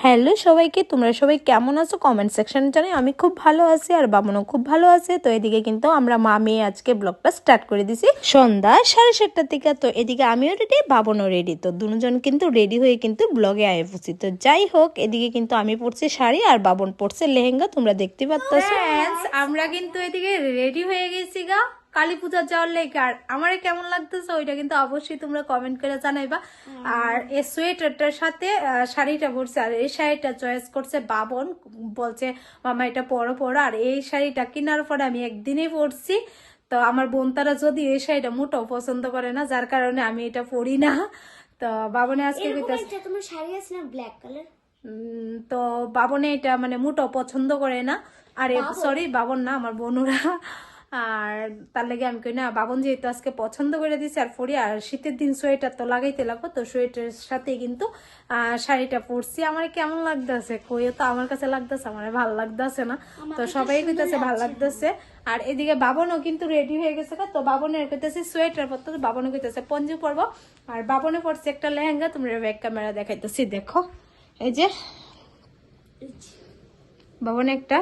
Hello সবাইকে, তোমরা সবাই কেমন আছো কমেন্ট সেকশনে জানাই। আমি খুব ভালো আছি আর বামনও খুব ভালো আছে। তো এদিকে কিন্তু আমরা মা মেয়ে আজকে ব্লগটা স্টার্ট করে দিছি সন্ধ্যা 7:30টার থেকে। তো এদিকে আমিও রেডি, বাবনও রেডি। তো দুজন কিন্তু রেডি হয়ে কিন্তু ব্লগে আয় পড়ছি। তো যাই হোক, এদিকে কিন্তু আমি পরছি শাড়ি আর বাবন পরছে লেহেঙ্গা, তোমরা দেখতে পাচ্ছ। আমরা কিন্তু এদিকে রেডি হয়ে গেছি গা কালী পূজা যাওয়ার লেগে। আর আমারে কেমন লাগতেছে ওইটা কিন্তু অবশ্যই তোমরা কমেন্ট করে জানাইবা। আর এই সোয়েটারটার সাথে শাড়িটা পরছে, আর এই শাড়িটা চয়েস করছে বাবন, বলছে মামা এটা পরো পরো। আর এই শাড়িটা কেনার পরে আমি একদিনেই পরছি। তো আমার বোন তারা যদি এই শাড়িটা মোটাও পছন্দ করে না, যার কারণে আমি এটা পরি না। তো বাবনে আজকে তোমার শাড়ি আছে না ব্ল্যাক কালার, তো বাবনে এটা মানে মোটাও পছন্দ করে না। আর সরি বাবন না, আমার বোনরা। আর তার লাগে আমি কই না, বাবন যেহেতু আজকে পছন্দ করে দিছে আর পরি। আর শীতের দিন সোয়েটার তো লাগাইতে লাগবো, তো সোয়েটারের সাথে কিন্তু শাড়িটা পরছি। আমার কেমন লাগতেছে কইও তো, আমার কাছে লাগতেছে আমার ভালো লাগতেছে না। তো সবাই কইতেছে ভালো লাগতেছে। আর এদিকে বাবনও কিন্তু রেডি হয়ে গেছে। তো বাবনের কইতেছে সোয়েটার পরতে, বাবনও কইতেছে পঞ্জু পরবো। আর বাবনে পরছে একটা লেহেঙ্গা, তোমরা ব্যাক ক্যামেরা দেখাইতেছি দেখো। এই যে বাবন একটা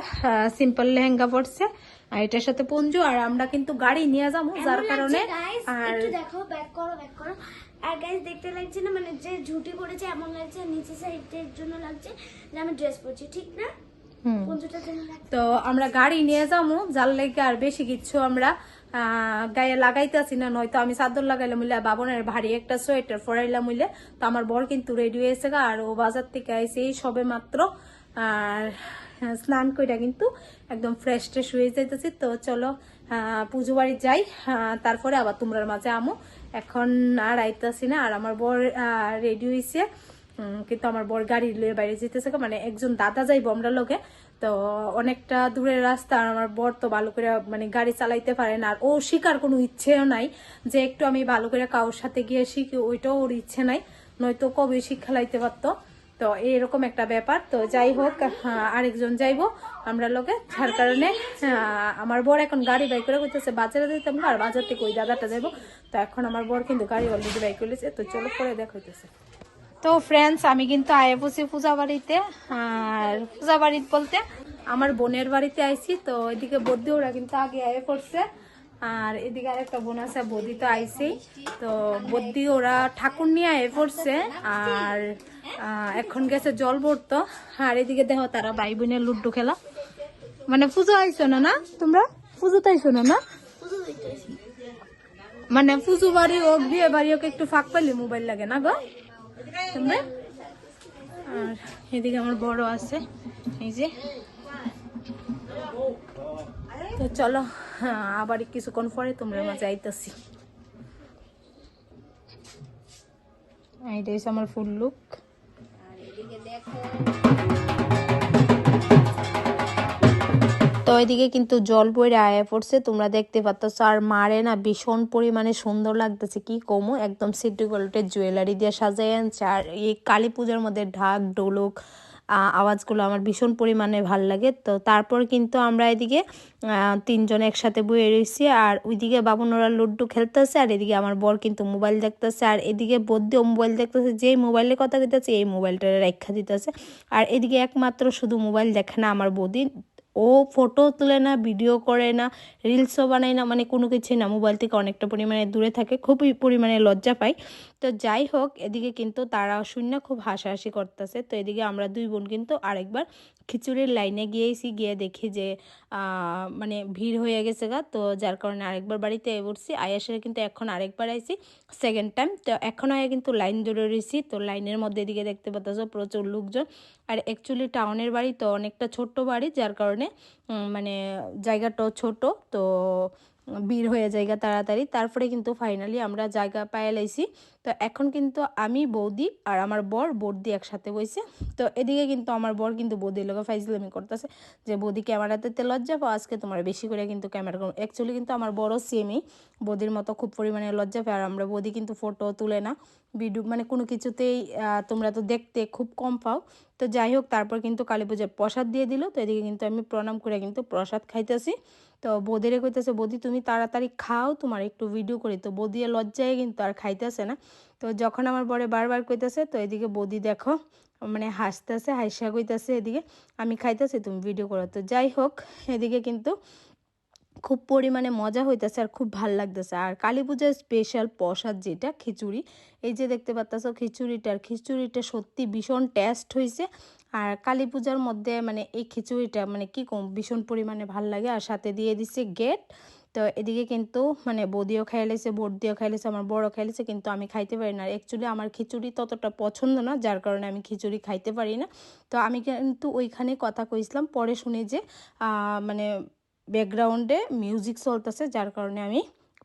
সিম্পল লেহেঙ্গা পরছে আর এটার সাথে পঞ্জু। আর আমরা কিন্তু গাড়ি নিয়ে যাবো, যার কারণে আর দেখো ব্যাক করো ব্যাক করো। আর গাইস দেখতে লাগছে না, মানে যে ঝুটি পড়েছে এমন লাগছে, নিচে সাইডের জন্য লাগছে যে আমি ড্রেস পরছি, ঠিক না? তো আমরা গাড়ি নিয়ে যাবো, যার লেগে আর বেশি কিছু আমরা গায়ে লাগাইতেছি না। নয়তো আমি চাদর লাগাইলাম মিলে, বাবনের ভারী একটা সোয়েটার ফরাইলাম মিলে। তো আমার বর কিন্তু রেডি হয়েছে গা, আর ও বাজার থেকে আইসে এই সবে মাত্র। আর স্নান কইরা কিন্তু একদম ফ্রেশ ট্রেশ হয়ে যাইতেছি। তো চলো পুজো বাড়ি যাই, তারপরে আবার তোমরার মাঝে আমো। এখন আর আইতাছি না। আর আমার বর রেডি হয়েছে, কিন্তু আমার বর গাড়ি লয়ে বাইরে যেতেছে, মানে একজন দাদা যাইবো আমরা লোকে। তো অনেকটা দূরের রাস্তা, আর আমার বর তো ভালো করে মানে গাড়ি চালাইতে পারে না। আর ও শিখার কোনো ইচ্ছেও নাই যে একটু আমি ভালো করে কারোর সাথে গিয়ে শিখি, ওইটাও ওর ইচ্ছে নাই। নয়তো কবে শিক্ষা লাইতে পারতো। তো এরকম একটা ব্যাপার। তো যাই হোক, আরেকজন যাইবো আমরা লোকে, যার কারণে আমার বর এখন গাড়ি বাই করে করতেছে বাজারে দিতাম, আর বাজার থেকে ওই দাদাটা যাইবো। তো এখন আমার বর কিন্তু গাড়ি অলরেডি বাই করেছে। তো চলো পরে দেখা হইতেছে। তো ফ্রেন্ডস, আমি কিন্তু আয়ে পড়ছি পূজা বাড়িতে। আর পূজা বাড়িতে বলতে আমার বোনের বাড়িতে আইছি। তো এদিকে বদ্দি ওরা কিন্তু আগে আয়ে পড়ছে, আর এদিকে আরেকটা বোন আছে, বদ্দি তো আইসেই। তো বদ্দি ওরা ঠাকুর নিয়ে আয়ে পড়ছে, আর এখন গেছে জল ভরতো। আর এদিকে দেখো তারা ভাই বোনের লুড্ডু খেলা, মানে পুজো আইসো না না তোমরা, পুজোতে আইসো না না, মানে পুজো বাড়ি হোক বিয়ে বাড়ি হোক একটু ফাঁক পাইলে মোবাইল লাগে না গো তোমরা। আর এদিকে আমার বড় আছে, এই যে। তো চলো আবার কিছুক্ষণ পরে তোমরা মাঝে আইতাছি। এইটা হচ্ছে আমার ফুল লুক। তো এদিকে কিন্তু জল বইরে আয়া পড়ছে, তোমরা দেখতে পাচ্ছ। আর মারে না ভীষণ পরিমাণে সুন্দর লাগতেছে, কি কমো, একদম সিটি গোল্ডের জুয়েলারি দিয়ে সাজাই আনছে। আর এই কালী পূজার মধ্যে ঢাক ঢোলক আওয়াজগুলো আমার ভীষণ পরিমাণে ভাল লাগে। তো তারপর কিন্তু আমরা এদিকে তিনজন একসাথে বয়ে রয়েছি, আর ওইদিকে বাবুনরা লুড্ডু খেলতেছে, আর এদিকে আমার বর কিন্তু মোবাইল দেখতেছে। আর এদিকে বদ্যিও মোবাইল দেখতেছে, যেই মোবাইলের কথা দিতেছে এই মোবাইলটা রেখা দিতেছে। আর এদিকে একমাত্র শুধু মোবাইল দেখে না আমার বৌদি, ও ফটো তুলে না, ভিডিও করে না, রিলসও বানায় না, মানে কোনো কিছুই না, মোবাইল থেকে অনেকটা পরিমাণে দূরে থাকে, খুবই পরিমাণে লজ্জা পায়। তো যাই হোক, এদিকে কিন্তু তারা শূন্য খুব হাসাহাসি করতেছে। তো এদিকে আমরা দুই বোন কিন্তু আরেকবার খিচুড়ির লাইনে গিয়েছি, গিয়ে দেখি যে মানে ভিড় হয়ে গেছে গা। তো যার কারণে আরেকবার বাড়িতে উঠছি, আয়াসের কিন্তু এখন আরেকবার আইছি সেকেন্ড টাইম। তো এখন আয়া কিন্তু লাইন ধরে রয়েছি। তো লাইনের মধ্যে এদিকে দেখতে পাচ্ছ প্রচুর লোকজন। আর অ্যাকচুয়ালি টাউনের বাড়ি তো অনেকটা ছোট্ট বাড়ি, যার কারণে মানে জায়গাটাও ছোট। তো ভিড় হয়ে জায়গা তাড়াতাড়ি। তারপরে কিন্তু ফাইনালি আমরা জায়গা পায়ে লাইছি। তো এখন কিন্তু আমি বৌদি আর আমার বর বৌদি একসাথে বইছে। তো এদিকে কিন্তু আমার বর কিন্তু বৌদির লোক ফাইজলামি করতেছে যে বৌদি ক্যামেরাতে লজ্জা পাও, আজকে তোমার বেশি করে কিন্তু ক্যামেরা করো। অ্যাকচুয়ালি কিন্তু আমার বড় সেমই বৌদির মতো খুব পরিমাণে লজ্জা পায়। আর আমরা বৌদি কিন্তু ফটো তুলে না, ভিডিও মানে কোনো কিছুতেই তোমরা তো দেখতে খুব কম পাও। তো যাই হোক, তারপর কিন্তু কালী পূজার প্রসাদ দিয়ে দিল। তো এদিকে কিন্তু আমি প্রণাম করে কিন্তু প্রসাদ খাইতেছি। তো বৌদিরে কইতেছে বৌদি তুমি তাড়াতাড়ি খাও, তোমার একটু ভিডিও করি। তো বৌদি লজ্জায় কিন্তু আর খাইতেছে না। তো যখন আমার বরে বারবার কইতেছে, তো এদিকে বৌদি দেখো মানে হাসতেছে, হাসা কইতাছে এদিকে আমি খাইতেছি তুমি ভিডিও করো। তো যাই হোক, এদিকে কিন্তু খুব পরিমাণে মজা হইতেছে আর খুব ভাল লাগতেছে। আর কালী পূজার স্পেশাল প্রসাদ যেটা খিচুড়ি, এই যে দেখতে পাচ্ছ খিচুড়িটা সত্যি ভীষণ টেস্ট হয়েছে। আর কালী পূজার মধ্যে মানে এই খিচুড়িটা মানে কি কম ভীষণ পরিমাণে ভাল লাগে। আর সাথে দিয়ে দিচ্ছে গেট। তো এদিকে কিন্তু মানে বৌদিও খাইলেছে, বড়দিও খাইলেছে, আমার বড় খাইলেছে, কিন্তু আমি খাইতে পারি না। অ্যাকচুয়ালি আমার খিচুড়ি ততটা পছন্দ না, যার কারণে আমি খিচুড়ি খাইতে পারি না। তো আমি কিন্তু ওইখানে কথা কইছিলাম, পরে শুনি যে মানে ব্যাকগ্রাউন্ডে মিউজিক চলতেছে, যার কারণে আমি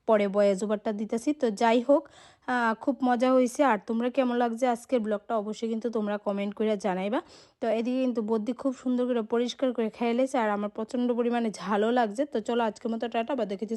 পরে ভয়েস ওভারটা দিতেছি। তো যাই হোক, খুব মজা হয়েছে। আর তোমরা কেমন লাগছে আজকের ব্লগটা অবশ্যই কিন্তু তোমরা কমেন্ট করে জানাইবা। তো এদিকে কিন্তু বদ্যি খুব সুন্দর করে পরিষ্কার করে খেয়ে লেছে, আর আমার প্রচণ্ড পরিমাণে ঝালও লাগছে। তো চলো আজকের মতো টাটা, বা দেখেছি।